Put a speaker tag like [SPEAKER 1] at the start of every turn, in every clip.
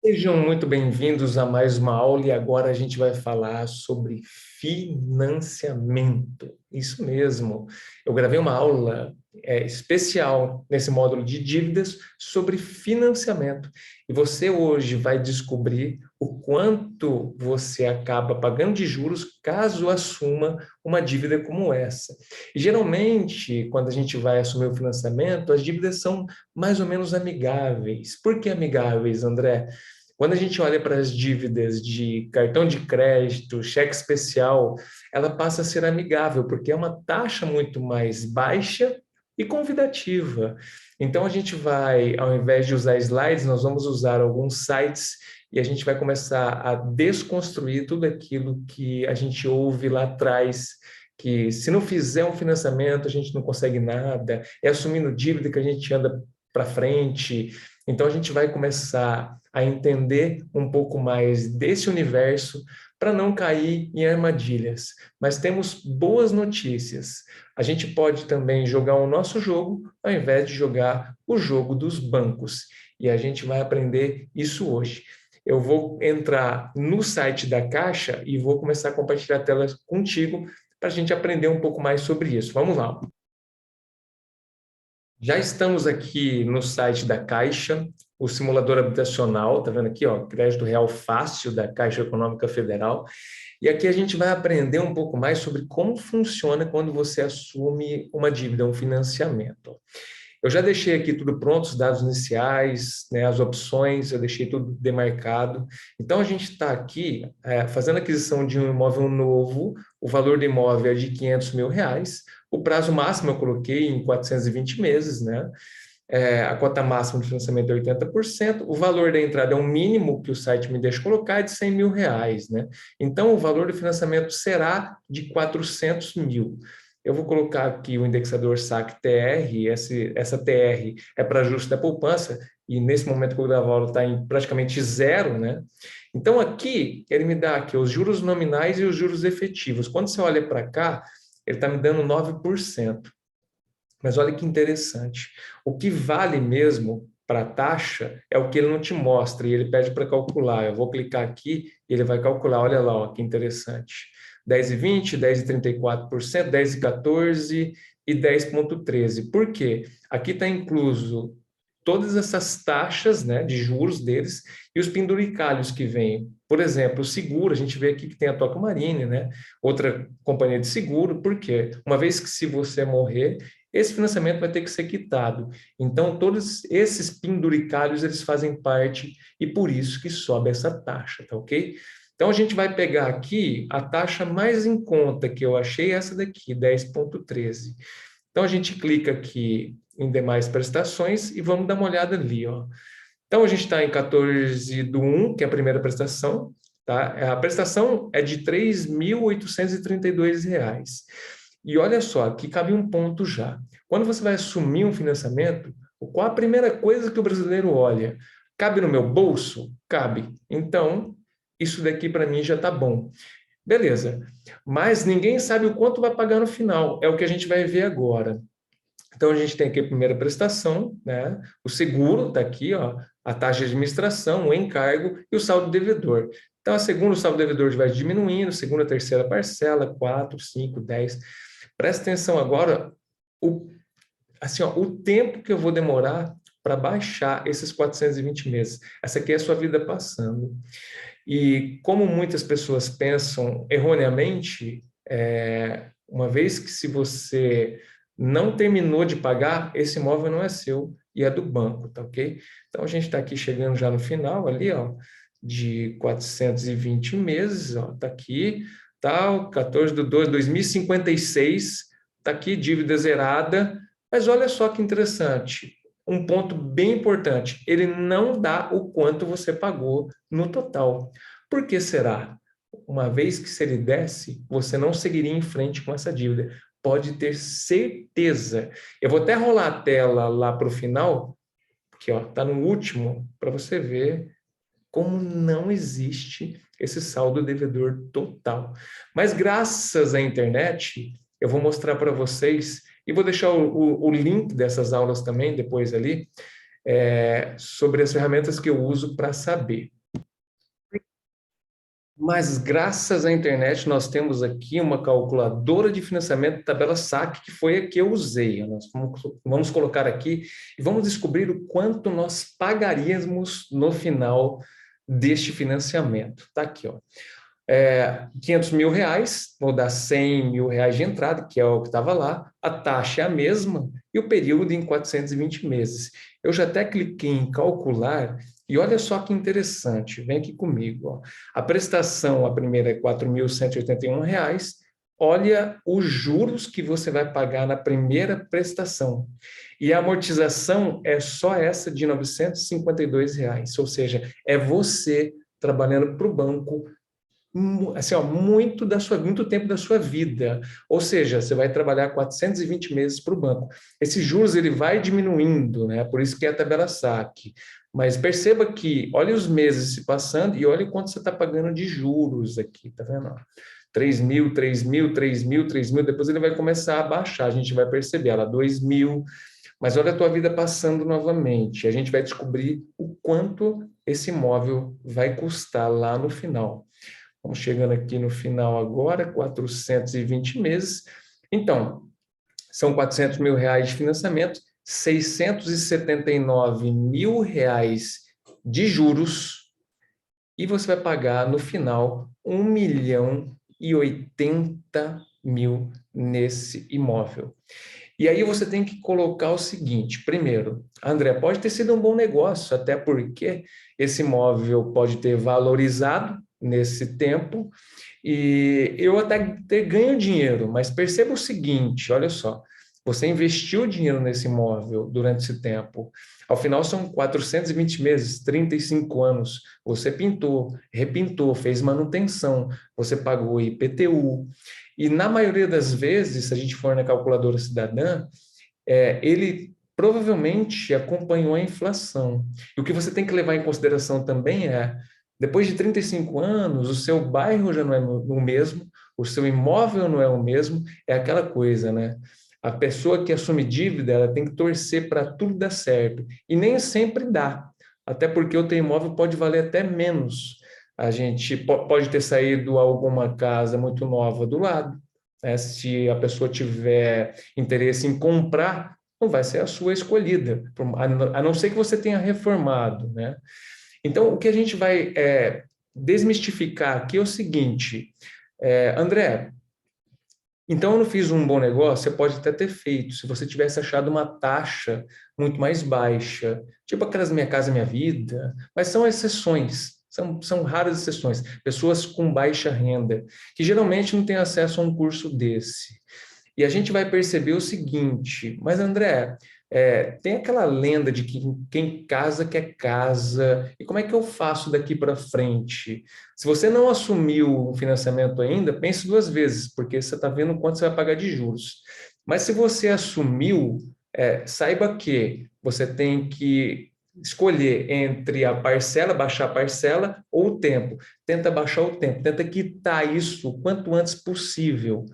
[SPEAKER 1] Sejam muito bem-vindos a mais uma aula e agora a gente vai falar sobre financiamento. Isso mesmo. Eu gravei uma aula especial nesse módulo de dívidas sobre financiamento. E você hoje vai descobrir o quanto você acaba pagando de juros caso assuma uma dívida como essa. E geralmente, quando a gente vai assumir o financiamento, as dívidas são mais ou menos amigáveis. Por que amigáveis, André? Quando a gente olha para as dívidas de cartão de crédito, cheque especial, ela passa a ser amigável, porque é uma taxa muito mais baixa e convidativa. Então, a gente vai, ao invés de usar slides, nós vamos usar alguns sites e a gente vai começar a desconstruir tudo aquilo que a gente ouve lá atrás, que se não fizer um financiamento, a gente não consegue nada, é assumindo dívida que a gente anda para frente. Então, a gente vai começar a entender um pouco mais desse universo para não cair em armadilhas. Mas temos boas notícias. A gente pode também jogar o nosso jogo ao invés de jogar o jogo dos bancos. E a gente vai aprender isso hoje. Eu vou entrar no site da Caixa e vou começar a compartilhar a tela contigo para a gente aprender um pouco mais sobre isso. Vamos lá. Já estamos aqui no site da Caixa, o simulador habitacional, tá vendo aqui, ó, crédito real fácil da Caixa Econômica Federal. E aqui a gente vai aprender um pouco mais sobre como funciona quando você assume uma dívida, um financiamento. Eu já deixei aqui tudo pronto, os dados iniciais, né, as opções, eu deixei tudo demarcado. Então, a gente está aqui fazendo aquisição de um imóvel novo, o valor do imóvel é de R$ 500.000, o prazo máximo eu coloquei em 420 meses, né? A cota máxima de financiamento é 80%, o valor da entrada é o mínimo que o site me deixa colocar, é de R$ 100.000, né? Então, o valor do financiamento será de 400 mil. Eu vou colocar aqui o indexador SAC TR, essa TR é para ajuste da poupança, e nesse momento que eu gravo a aula está em praticamente zero, né? Então, aqui, ele me dá aqui os juros nominais e os juros efetivos. Quando você olha para cá, ele está me dando 9%. Mas olha que interessante. O que vale mesmo para a taxa é o que ele não te mostra e ele pede para calcular. Eu vou clicar aqui e ele vai calcular. Olha lá, ó, que interessante. 10,20, 10,34%, 10,14 e 10,13. Por quê? Aqui está incluso todas essas taxas, né, de juros deles e os penduricalhos que vêm. Por exemplo, o seguro, a gente vê aqui que tem a Toca Marine, né? Outra companhia de seguro, por quê? Uma vez que se você morrer, esse financiamento vai ter que ser quitado. Então, todos esses penduricalhos, eles fazem parte e por isso que sobe essa taxa, tá ok? Então, a gente vai pegar aqui a taxa mais em conta que eu achei, essa daqui, 10,13. Então, a gente clica aqui em demais prestações e vamos dar uma olhada ali, ó. Então, a gente está em 14/1, que é a primeira prestação, tá? A prestação é de R$ 3.832. E olha só, aqui cabe um ponto já. Quando você vai assumir um financiamento, qual a primeira coisa que o brasileiro olha? Cabe no meu bolso? Cabe. Então, isso daqui para mim já está bom. Beleza. Mas ninguém sabe o quanto vai pagar no final. É o que a gente vai ver agora. Então, a gente tem aqui a primeira prestação, né? O seguro está aqui, ó, a taxa de administração, o encargo e o saldo devedor. Então, a segunda, o saldo devedor vai diminuindo, segunda, terceira parcela, 4, 5, 10. Presta atenção agora, assim, ó, o tempo que eu vou demorar para baixar esses 420 meses. Essa aqui é a sua vida passando. E como muitas pessoas pensam erroneamente, uma vez que se você não terminou de pagar, esse imóvel não é seu e é do banco, tá ok? Então, a gente está aqui chegando já no final ali, ó, de 420 meses, ó, tá aqui, tal, 14/2/2056, tá aqui, dívida zerada, mas olha só que interessante, um ponto bem importante, ele não dá o quanto você pagou no total. Por que será? Uma vez que se ele desse, você não seguiria em frente com essa dívida. Pode ter certeza. Eu vou até rolar a tela lá para o final, que está no último, para você ver como não existe esse saldo devedor total. Mas graças à internet, eu vou mostrar para vocês, e vou deixar o link dessas aulas também depois ali, sobre as ferramentas que eu uso para saber. Mas graças à internet nós temos aqui uma calculadora de financiamento tabela SAC, que foi a que eu usei. Nós vamos colocar aqui e vamos descobrir o quanto nós pagaríamos no final deste financiamento. Está aqui, ó. 500 mil reais, vou dar 100 mil reais de entrada, que é o que estava lá, a taxa é a mesma e o período em 420 meses. Eu já até cliquei em calcular e olha só que interessante, vem aqui comigo. Ó. A prestação, a primeira é R$ 4.181, olha os juros que você vai pagar na primeira prestação. E a amortização é só essa de R$ 952, ou seja, é você trabalhando para o banco assim, ó, muito tempo da sua vida. Ou seja, você vai trabalhar 420 meses para o banco. Esse juros ele vai diminuindo, né? Por isso que é a tabela SAC. Mas perceba que, olha os meses se passando e olha quanto você está pagando de juros aqui, tá vendo? 3 mil, 3 mil, 3 mil, 3 mil, depois ele vai começar a baixar, a gente vai perceber, ela 2 mil, mas olha a tua vida passando novamente, a gente vai descobrir o quanto esse imóvel vai custar lá no final. Vamos chegando aqui no final agora, 420 meses. Então, são 400 mil reais de financiamento, 679 mil reais de juros, e você vai pagar no final 1.080.000 nesse imóvel. E aí você tem que colocar o seguinte, primeiro, André, pode ter sido um bom negócio, até porque esse imóvel pode ter valorizado nesse tempo, e eu até ganho dinheiro, mas perceba o seguinte, olha só, você investiu dinheiro nesse imóvel durante esse tempo, ao final são 420 meses, 35 anos, você pintou, repintou, fez manutenção, você pagou IPTU, e na maioria das vezes, se a gente for na calculadora cidadã, ele provavelmente acompanhou a inflação. E o que você tem que levar em consideração também depois de 35 anos, o seu bairro já não é o mesmo, o seu imóvel não é o mesmo, é aquela coisa, né? A pessoa que assume dívida, ela tem que torcer para tudo dar certo. E nem sempre dá, até porque o teu imóvel pode valer até menos. A gente pode ter saído alguma casa muito nova do lado, né? Se a pessoa tiver interesse em comprar, não vai ser a sua escolhida, a não ser que você tenha reformado, né? Então, o que a gente vai desmistificar aqui é o seguinte, André, então eu não fiz um bom negócio, você pode até ter feito, se você tivesse achado uma taxa muito mais baixa, tipo aquelas Minha Casa Minha Vida, mas são exceções, são raras exceções, pessoas com baixa renda, que geralmente não têm acesso a um curso desse. E a gente vai perceber o seguinte, mas André, tem aquela lenda de que quem casa quer casa, e como é que eu faço daqui para frente? Se você não assumiu o financiamento ainda, pense duas vezes, porque você está vendo quanto você vai pagar de juros. Mas se você assumiu, saiba que você tem que escolher entre a parcela, baixar a parcela, ou o tempo. Tenta baixar o tempo, tenta quitar isso o quanto antes possível.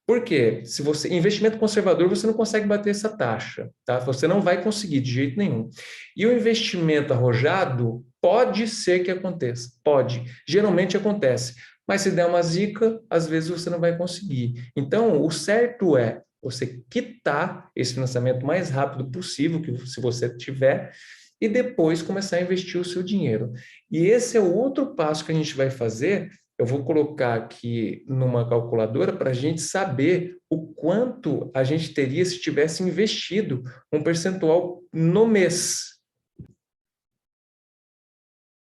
[SPEAKER 1] Por quê? Se você investimento conservador, você não consegue bater essa taxa, tá? Você não vai conseguir de jeito nenhum. E o investimento arrojado pode ser que aconteça, pode. Geralmente acontece, mas se der uma zica, às vezes você não vai conseguir. Então, o certo é você quitar esse financiamento o mais rápido possível, que se você tiver, e depois começar a investir o seu dinheiro. E esse é o outro passo que a gente vai fazer. Eu vou colocar aqui numa calculadora para a gente saber o quanto a gente teria se tivesse investido um percentual no mês.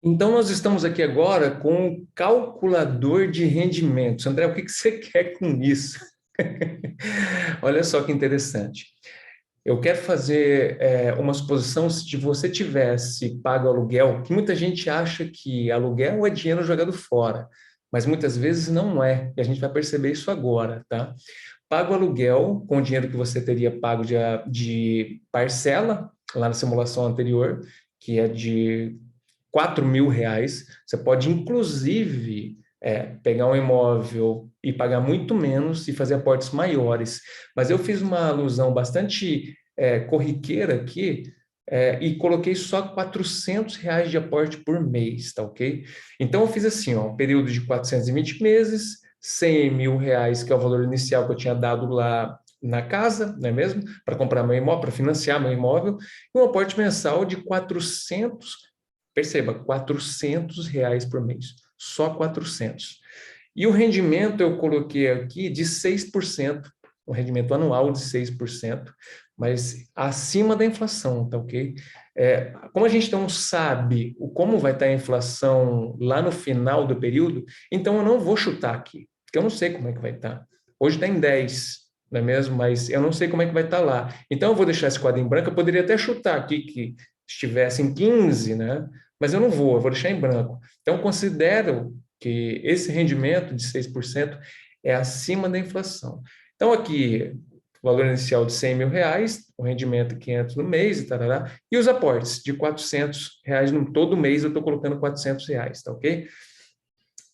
[SPEAKER 1] Então, nós estamos aqui agora com um calculador de rendimentos. André, o que você quer com isso? Olha só que interessante. Eu quero fazer uma suposição se você tivesse pago aluguel, que muita gente acha que aluguel é dinheiro jogado fora, mas muitas vezes não é, e a gente vai perceber isso agora, tá? Paga o aluguel com o dinheiro que você teria pago de parcela, lá na simulação anterior, que é de 4 mil reais. Você pode, inclusive, pegar um imóvel e pagar muito menos e fazer aportes maiores. Mas eu fiz uma alusão bastante corriqueira aqui, e coloquei só R$ 400 de aporte por mês, tá ok? Então, eu fiz assim, ó, um período de 420 meses, R$ 100.000, que é o valor inicial que eu tinha dado lá na casa, não é mesmo? Para comprar meu imóvel, para financiar meu imóvel, e um aporte mensal de 400, perceba, R$ 400 por mês, só 400. E o rendimento eu coloquei aqui de 6%, um rendimento anual de 6%, mas acima da inflação, tá ok? Como a gente não sabe como vai estar a inflação lá no final do período, então eu não vou chutar aqui, porque eu não sei como é que vai estar. Hoje está em 10, não é mesmo? Mas eu não sei como é que vai estar lá. Então eu vou deixar esse quadro em branco, eu poderia até chutar aqui que estivesse em 15, né? Mas eu não vou, eu vou deixar em branco. Então, eu considero que esse rendimento de 6% é acima da inflação. Então, aqui, o valor inicial de R$ 100.000, o rendimento 500 no mês, e tarará, e os aportes de R$ 400, todo mês eu estou colocando R$ 400, tá ok?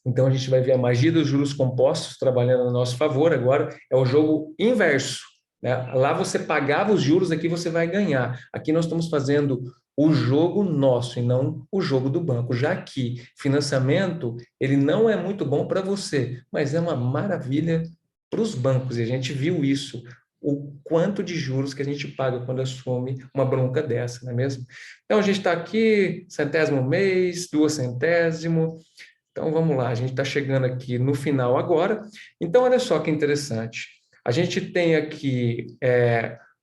[SPEAKER 1] Então, a gente vai ver a magia dos juros compostos trabalhando a nosso favor agora, é o jogo inverso, né? Lá você pagava os juros, aqui você vai ganhar. Aqui nós estamos fazendo o jogo nosso e não o jogo do banco, já que financiamento, ele não é muito bom para você, mas é uma maravilha para os bancos, e a gente viu isso, o quanto de juros que a gente paga quando assume uma bronca dessa, não é mesmo? Então, a gente está aqui, centésimo mês, duas centésimo. Então, vamos lá, a gente está chegando aqui no final agora. Então, olha só que interessante. A gente tem aqui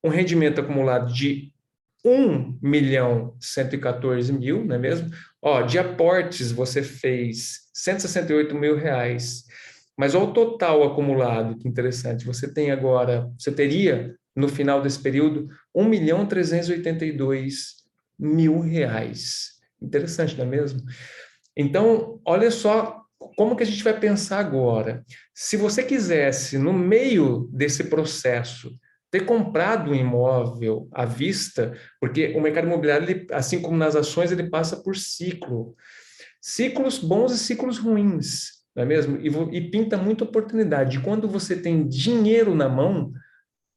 [SPEAKER 1] um rendimento acumulado de 1.114.000, não é mesmo? Ó, de aportes você fez R$ 168.000, mas olha o total acumulado, que interessante. Você teria, no final desse período, R$ 1.382.000. Interessante, não é mesmo? Então, olha só como que a gente vai pensar agora. Se você quisesse, no meio desse processo, ter comprado um imóvel à vista, porque o mercado imobiliário, assim como nas ações, ele passa por ciclos bons e ciclos ruins, não é mesmo? E pinta muita oportunidade. Quando você tem dinheiro na mão,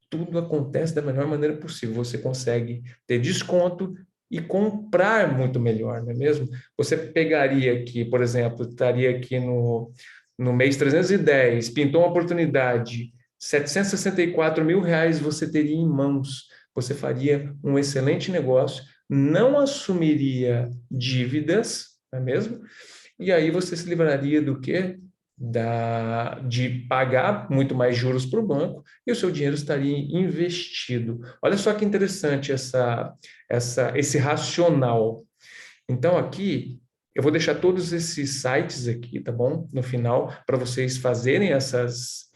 [SPEAKER 1] tudo acontece da melhor maneira possível. Você consegue ter desconto e comprar muito melhor, não é mesmo? Você pegaria aqui, por exemplo, estaria aqui no mês 310, pintou uma oportunidade, R$ 764.000 você teria em mãos. Você faria um excelente negócio, não assumiria dívidas, não é mesmo? E aí você se livraria do quê? De pagar muito mais juros para o banco e o seu dinheiro estaria investido. Olha só que interessante esse racional. Então, aqui, eu vou deixar todos esses sites aqui, tá bom? No final, para vocês fazerem essas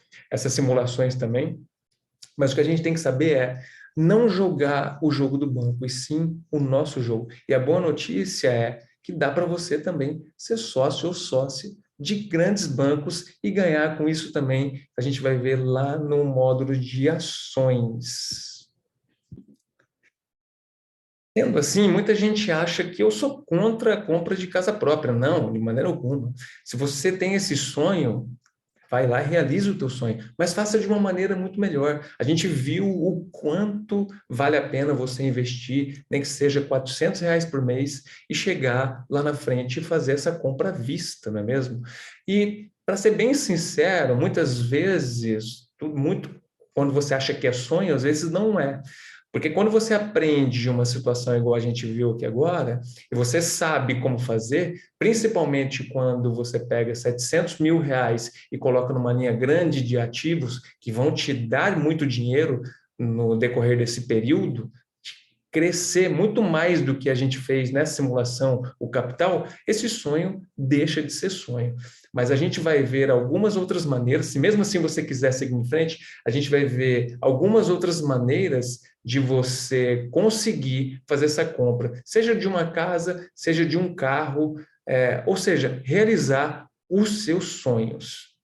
[SPEAKER 1] simulações também. Mas o que a gente tem que saber é não jogar o jogo do banco, e sim o nosso jogo. E a boa notícia é que dá para você também ser sócio ou sócia de grandes bancos e ganhar com isso também. A gente vai ver lá no módulo de ações. Sendo assim, muita gente acha que eu sou contra a compra de casa própria. Não, de maneira alguma. Se você tem esse sonho, vai lá e realiza o teu sonho, mas faça de uma maneira muito melhor. A gente viu o quanto vale a pena você investir, nem que seja R$ 400 por mês, e chegar lá na frente e fazer essa compra à vista, não é mesmo? E, para ser bem sincero, muitas vezes, quando você acha que é sonho, às vezes não é. Porque quando você aprende uma situação igual a gente viu aqui agora, e você sabe como fazer, principalmente quando você pega R$ 700.000 e coloca numa linha grande de ativos que vão te dar muito dinheiro no decorrer desse período, crescer muito mais do que a gente fez nessa simulação, o capital, esse sonho deixa de ser sonho. Mas a gente vai ver algumas outras maneiras, se mesmo assim você quiser seguir em frente, a gente vai ver algumas outras maneiras de você conseguir fazer essa compra, seja de uma casa, seja de um carro, ou seja, realizar os seus sonhos.